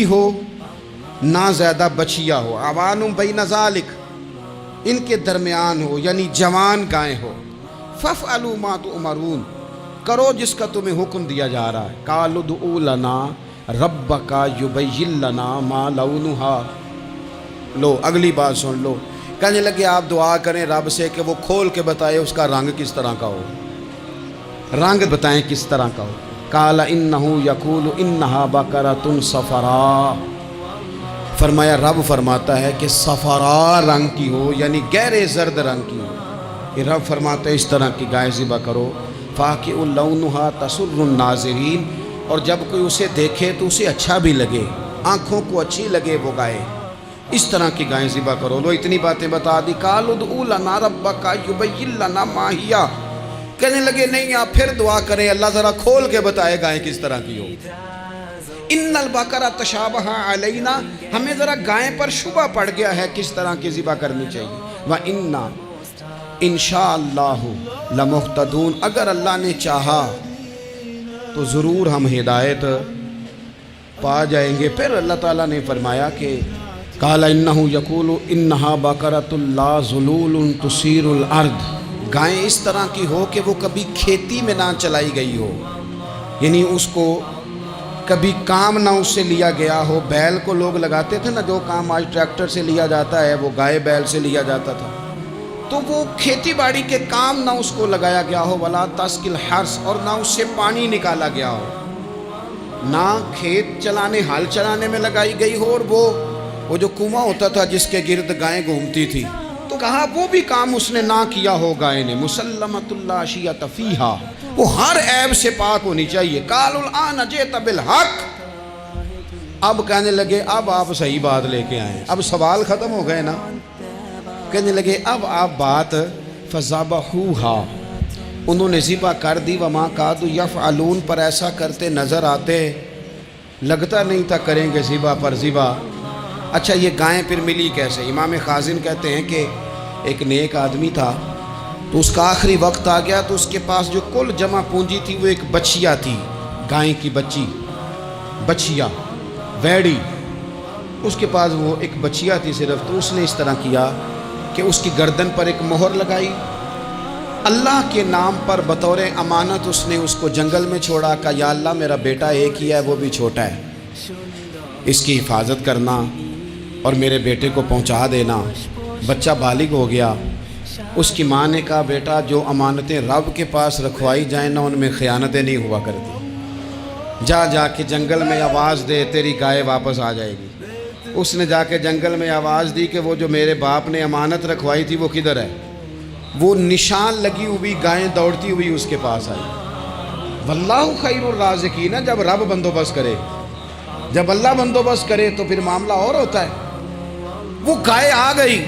ہو نہ زیادہ بچیا ہو، عوانم بین ذالک، ان کے درمیان ہو، یعنی جوان گائیں ہو۔ فافعلوا ما تؤمرون، کرو جس کا تمہیں حکم دیا جا رہا ہے۔ قالوا ادعوا لنا ربک یبین لنا ما لونھا۔ لو اگلی بات سن لو، کہنے لگے آپ دعا کریں رب سے کہ وہ کھول کے بتائے اس کا رنگ کس طرح کا ہو، رنگ بتائیں کس طرح کا ہو۔ قال انہ یقول انہا بقرۃ صفراء، فرمایا رب فرماتا ہے کہ صفراء رنگ کی ہو، یعنی گہرے زرد رنگ کی ہو۔ یہ رب فرماتا ہے اس طرح کی گائے ذبح کرو۔ فاقع لونھا تسر الناظرین، اور جب کوئی اسے دیکھے تو اسے اچھا بھی لگے، آنکھوں کو اچھی لگے وہ گائے، اس طرح کی گائیں ذبح کرو۔ لو اتنی باتیں بتا دی۔ قالوا ادعوا لنا ربک یبین لنا ما ہی، کہنے لگے نہیں آپ پھر دعا کریں اللہ ذرا کھول کے بتائے گائیں کس طرح کی ہو۔ ان البقرہ تشابہ علینا، ہمیں ذرا گائیں پر شبہ پڑ گیا ہے کس طرح کی ذبح کرنی چاہیے۔ وَإِنَّا انشاءاللہ لمہتدون، اگر اللہ نے چاہا تو ضرور ہم ہدایت پا جائیں گے۔ پھر اللہ تعالیٰ نے فرمایا کہ قال انہ یقول انہا بقرۃ لا ذلول تثیر الارض، گائیں اس طرح کی ہو کہ وہ کبھی کھیتی میں نہ چلائی گئی ہو، یعنی اس کو کبھی کام نہ اس سے لیا گیا ہو۔ بیل کو لوگ لگاتے تھے نا، جو کام آج ٹریکٹر سے لیا جاتا ہے وہ گائے بیل سے لیا جاتا تھا، تو وہ کھیتی باڑی کے کام نہ اس کو لگایا گیا ہو۔ ولا تسقی الحرث، اور نہ اس سے پانی نکالا گیا ہو، نہ کھیت چلانے ہل چلانے میں لگائی گئی ہو، اور وہ جو کنواں ہوتا تھا جس کے گرد گائیں گھومتی تھی، تو کہا وہ بھی کام اس نے نہ کیا ہو گائے نے۔ مسلمۃ لا شیۃ فیہا، وہ ہر عیب سے پاک ہونی چاہیے۔ قالوا الآن جئت بالحق، اب کہنے لگے اب آپ صحیح بات لے کے آئیں، اب سوال ختم ہو گئے نا۔ کہنے لگے اب آپ بات فذبحوہا، انہوں نے ذبح کر دی۔ وما کادوا یفعلون، پر ایسا کرتے نظر آتے، لگتا نہیں تھا کریں گے ذبح پر ذبح۔ اچھا یہ گائیں پھر ملی کیسے؟ امام خازن کہتے ہیں کہ ایک نیک آدمی تھا، تو اس کا آخری وقت آ گیا، تو اس کے پاس جو کل جمع پونجی تھی وہ ایک بچیا تھی، گائیں کی بچیا ویڑی، اس کے پاس وہ ایک بچیا تھی صرف۔ تو اس نے اس طرح کیا کہ اس کی گردن پر ایک مہر لگائی، اللہ کے نام پر بطور امانت اس نے اس کو جنگل میں چھوڑا۔ کہا یا اللہ میرا بیٹا ایک ہی ہے، وہ بھی چھوٹا ہے، اس کی حفاظت کرنا اور میرے بیٹے کو پہنچا دینا۔ بچہ بالغ ہو گیا، اس کی ماں نے کہا بیٹا جو امانتیں رب کے پاس رکھوائی جائیں نا ان میں خیانتیں نہیں ہوا کرتی، جا کے جنگل میں آواز دے تیری گائے واپس آ جائے گی۔ اس نے جا کے جنگل میں آواز دی کہ وہ جو میرے باپ نے امانت رکھوائی تھی وہ کدھر ہے؟ وہ نشان لگی ہوئی گائیں دوڑتی ہوئی اس کے پاس آئی۔ واللہ خیر الرازقین، جب رب بندوبست کرے، جب اللہ بندوبست کرے تو پھر معاملہ اور ہوتا ہے۔ وہ گائے آ گئی،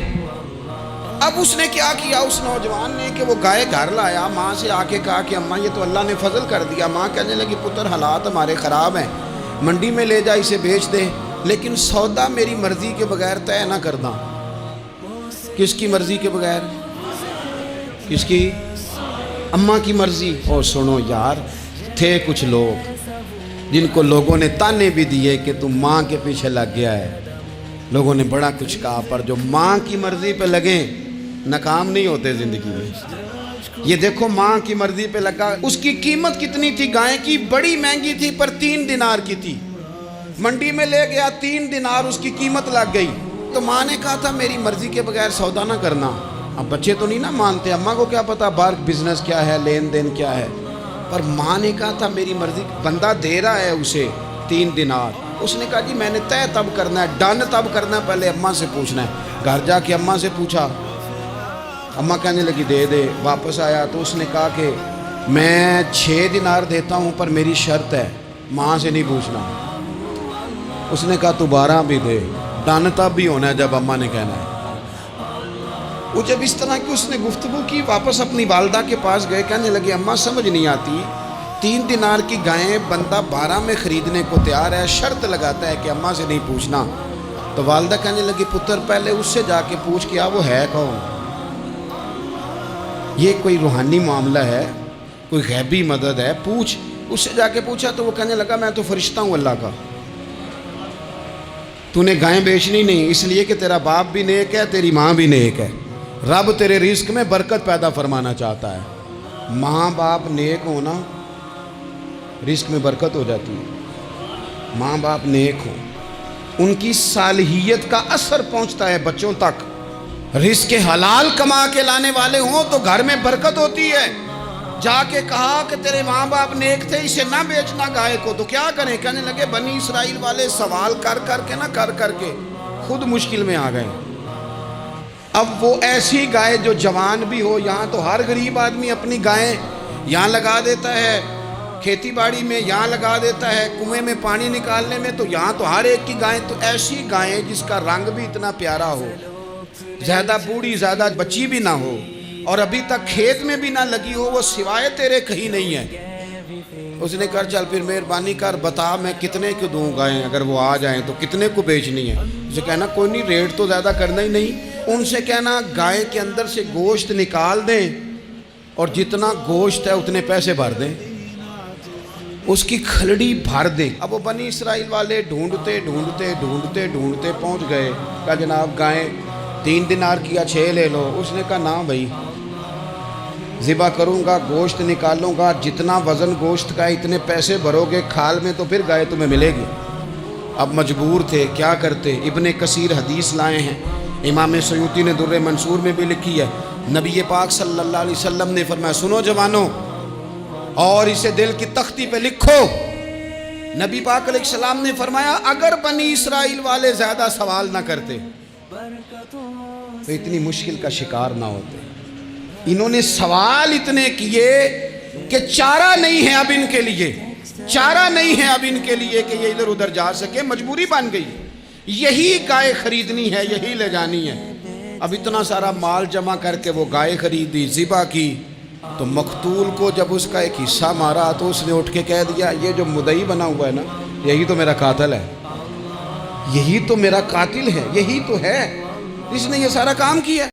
اب اس نے کیا کیا اس نوجوان نے کہ وہ گائے گھر لایا، ماں سے آ کے کہا کہ اماں یہ تو اللہ نے فضل کر دیا۔ ماں کہنے لگی پتر حالات ہمارے خراب ہیں، منڈی میں لے جا اسے بیچ دے، لیکن سودا میری مرضی کے بغیر طے نہ کرنا۔ کس کی مرضی کے بغیر؟ کس کی؟ اماں کی مرضی۔ اور سنو یار، تھے کچھ لوگ جن کو لوگوں نے تانے بھی دیے کہ تم ماں کے پیچھے لگ گیا ہے، لوگوں نے بڑا کچھ کہا، پر جو ماں کی مرضی پہ لگیں ناکام نہیں ہوتے زندگی میں۔ یہ دیکھو ماں کی مرضی پہ لگا، اس کی قیمت کتنی تھی گائے کی؟ بڑی مہنگی تھی، پر 3 دینار کی تھی۔ منڈی میں لے گیا، 3 دینار اس کی قیمت لگ گئی۔ تو ماں نے کہا تھا میری مرضی کے بغیر سودا نہ کرنا۔ اب بچے تو نہیں نا مانتے، اماں کو کیا پتا باہر بزنس کیا ہے، لین دین کیا ہے، پر ماں نے کہا تھا میری مرضی۔ بندہ دے رہا ہے اسے 3 دینار، اس نے کہا جی میں نے طے تب کرنا ہے، ڈن تب کرنا ہے، پہلے اماں سے پوچھنا ہے۔ گھر جا کے اماں سے پوچھا، اماں کہنے لگی دے دے۔ واپس آیا تو اس نے کہا کہ میں 6 دینار دیتا ہوں پر میری شرط ہے، ماں سے نہیں پوچھنا۔ اس نے کہا تو 12 بھی دے، ڈن تب بھی ہونا ہے جب اماں نے کہنا ہے۔ وہ جب اس طرح کی اس نے گفتگو کی، واپس اپنی والدہ کے پاس گئے، کہنے لگے اماں سمجھ نہیں آتی، 3 دینار کی گائیں بندہ 12 میں خریدنے کو تیار ہے، شرط لگاتا ہے کہ اماں سے نہیں پوچھنا۔ تو والدہ کہنے لگی پتر پہلے اس سے جا کے پوچھ کیا وہ ہے کون؟ یہ کوئی روحانی معاملہ ہے، کوئی غیبی مدد ہے، پوچھ۔ اس سے جا کے پوچھا تو وہ کہنے لگا میں تو فرشتہ ہوں اللہ کا، تو نے گائیں بیچنی نہیں، اس لیے کہ تیرا باپ بھی نیک ہے، تیری ماں بھی نیک ہے، رب تیرے رزق میں برکت پیدا فرمانا چاہتا ہے۔ ماں باپ نیک ہونا رزق میں برکت ہو جاتی ہے۔ ماں باپ نیک ہوں، ان کی صالحیت کا اثر پہنچتا ہے بچوں تک۔ رزق حلال کما کے لانے والے ہوں تو گھر میں برکت ہوتی ہے۔ جا کے کہا کہ تیرے ماں باپ نیک تھے، اسے نہ بیچنا گائے کو، تو کیا کریں؟ کہنے لگے بنی اسرائیل والے سوال کر کر کے خود مشکل میں آ گئے۔ اب وہ ایسی گائے جو جوان بھی ہو، یہاں تو ہر غریب آدمی اپنی گائیں یہاں لگا دیتا ہے، کھیتی باڑی میں یہاں لگا دیتا ہے، کنویں میں پانی نکالنے میں، تو یہاں تو ہر ایک کی گائیں، تو ایسی گائیں جس کا رنگ بھی اتنا پیارا ہو، زیادہ بوڑھی زیادہ بچی بھی نہ ہو، اور ابھی تک کھیت میں بھی نہ لگی ہو، وہ سوائے تیرے کہیں نہیں ہے۔ اس نے کہا چل پھر مہربانی کر بتا میں کتنے کو دوں گائیں، اگر وہ آ جائیں تو کتنے کو بیچنی ہے؟ اسے کہنا کوئی نہیں، ریٹ تو زیادہ کرنا ہی نہیں، ان سے کہنا گائے کے اندر سے گوشت نکال دیں اور جتنا گوشت ہے اتنے پیسے بھر دیں، اس کی کھلڑی بھر دیں۔ اب وہ بنی اسرائیل والے ڈھونڈتے پہنچ گئے، کہا جناب گائیں 3 دینار کیا 6 لے لو۔ اس نے کہا نہ بھائی، ذبح کروں گا، گوشت نکالوں گا، جتنا وزن گوشت کا اتنے پیسے بھرو گے کھال میں تو پھر گائے تمہیں ملے گی۔ اب مجبور تھے، کیا کرتے؟ ابن کثیر حدیث لائے ہیں، امام سیوطی نے در منصور میں بھی لکھی ہے، نبی پاک صلی اللہ علیہ وسلم نے فرمایا سنو جوانوں، اور اسے دل کی تختی پہ لکھو، نبی پاک علیہ السلام نے فرمایا اگر بنی اسرائیل والے زیادہ سوال نہ کرتے تو اتنی مشکل کا شکار نہ ہوتے۔ انہوں نے سوال اتنے کیے کہ چارہ نہیں ہے اب ان کے لیے، چارہ نہیں ہے اب ان کے لیے کہ یہ ادھر ادھر جا سکے، مجبوری بن گئی، یہی گائے خریدنی ہے، یہی لے جانی ہے۔ اب اتنا سارا مال جمع کر کے وہ گائے خریدی، ذبح کی، تو مقتول کو جب اس کا ایک حصہ مارا تو اس نے اٹھ کے کہہ دیا یہ جو مدعی بنا ہوا ہے نا، یہی تو میرا قاتل ہے، یہی تو میرا قاتل ہے، یہی تو ہے، اس نے یہ سارا کام کیا۔